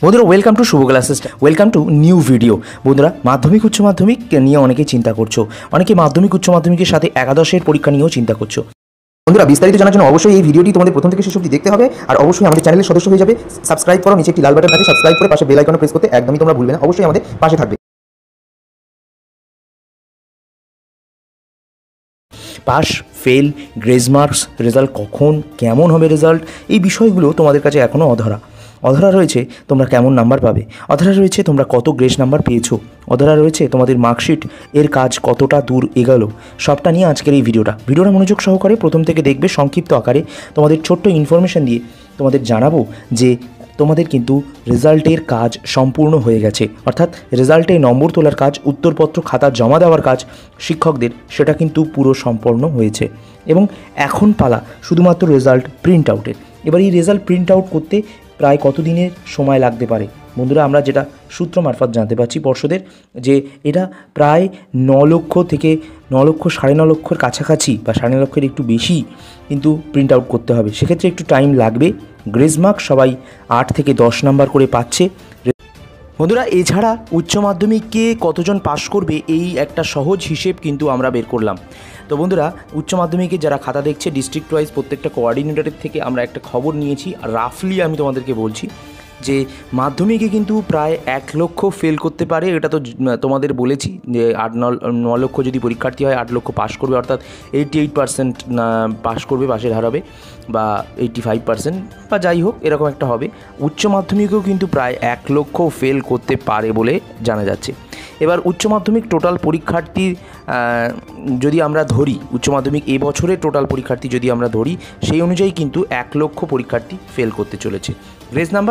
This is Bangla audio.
বন্ধুরা welcome to Shubho classes, welcome to new video. বন্ধুরা মাধ্যমিক উচ্চ মাধ্যমিক নিয়ে অনেকে চিন্তা করছো, অনেকে মাধ্যমিক উচ্চ মাধ্যমিকের সাথে একাদশের পরীক্ষা নিয়েও চিন্তা করছো। বন্ধুরা বিস্তারিত জানার জন্য অবশ্যই এই ভিডিওটি তোমাদের প্রথম থেকে শেষ অবধি দেখতে হবে, আর অবশ্যই আমাদের চ্যানেলের সদস্য হয়ে যাবে। সাবস্ক্রাইব করো, নিচে একটি লাল বাটন আছে, সাবস্ক্রাইব করে পাশে বেল আইকনে প্রেস করতে একদমই তোমরা ভুলবে না, অবশ্যই আমাদের পাশে থাকবে। Pass, fail, grace marks, result কখন, কেমন হবে রেজাল্ট, এই বিষয়গুলো তোমাদের কাছে এখনও অধরা রয়েছে। তোমরা কেমন নাম্বার পাবে, অধরা রয়েছে তোমরা কত গ্রেস নাম্বার পেয়েছো, অধরা রয়েছে তোমাদের মার্কশিট এর কাজ কতটা দূর এগোলো, সবটা নিয়ে আজকের এই ভিডিওটা মনোযোগ সহকারে প্রথম থেকে দেখবে। সংক্ষিপ্ত আকারে তোমাদের ছোট্ট ইনফরমেশন দিয়ে তোমাদের জানাবো যে তোমাদের কিন্তু রেজাল্টের কাজ সম্পূর্ণ হয়ে গেছে, অর্থাৎ রেজাল্টে নম্বর তোলার কাজ, উত্তরপত্র খাতা জমা দেওয়ার কাজ শিক্ষকদের, সেটা কিন্তু পুরো সম্পন্ন হয়েছে এবং এখন পালা শুধুমাত্র রেজাল্ট প্রিন্ট আউটের। এবার এই রেজাল্ট প্রিন্ট আউট করতে প্রায় কত দিনের সময় লাগতে পারে বন্ধুরা, আমরা যেটা সূত্র মারফত জানতে পারছি পর্ষদের, যে এটা প্রায় 9 লক্ষ থেকে 9 লক্ষ 9.5 লক্ষের কাছাকাছি বা 9.5 লক্ষের একটু বেশি কিন্তু প্রিন্ট আউট করতে হবে। সেক্ষেত্রে একটু টাইম লাগবে। গ্রেজ মার্ক সবাই 8 থেকে 10 নাম্বার করে পাচ্ছে বন্ধুরা। এছাড়া উচ্চ মাধ্যমিককে কতজন পাশ করবে এই একটা সহজ হিসেব কিন্তু আমরা বের করলাম। তো বন্ধুরা উচ্চ মাধ্যমিকে যারা খাতা দেখছে ডিস্ট্রিক্ট ওয়াইজ প্রত্যেকটা কোঅর্ডিনেটরের থেকে আমরা একটা খবর নিয়েছি, রাফলি আমি তোমাদেরকে বলছি যে মাধ্যমিকে কিন্তু প্রায় 1 লক্ষ ফেল করতে পারে। এটা তো তোমাদের বলেছি যে 8-9 লক্ষ যদি পরীক্ষার্থী হয় 8 লক্ষ পাশ করবে, অর্থাৎ 88% পাশ করবে, পাশের হার হবে, বা 85% বা যাই হোক এরকম একটা হবে। উচ্চ মাধ্যমিকেও কিন্তু প্রায় 1 লক্ষ ফেল করতে পারে বলে জানা যাচ্ছে। এবার উচ্চ মাধ্যমিক টোটাল পরীক্ষার্থী যদি আমরা ধরি, উচ্চ মাধ্যমিক এবছরের টোটাল পরীক্ষার্থী যদি আমরা ধরি, সেই অনুযায়ী কিন্তু 1 লক্ষ পরীক্ষার্থী ফেল করতে চলেছে। Grace number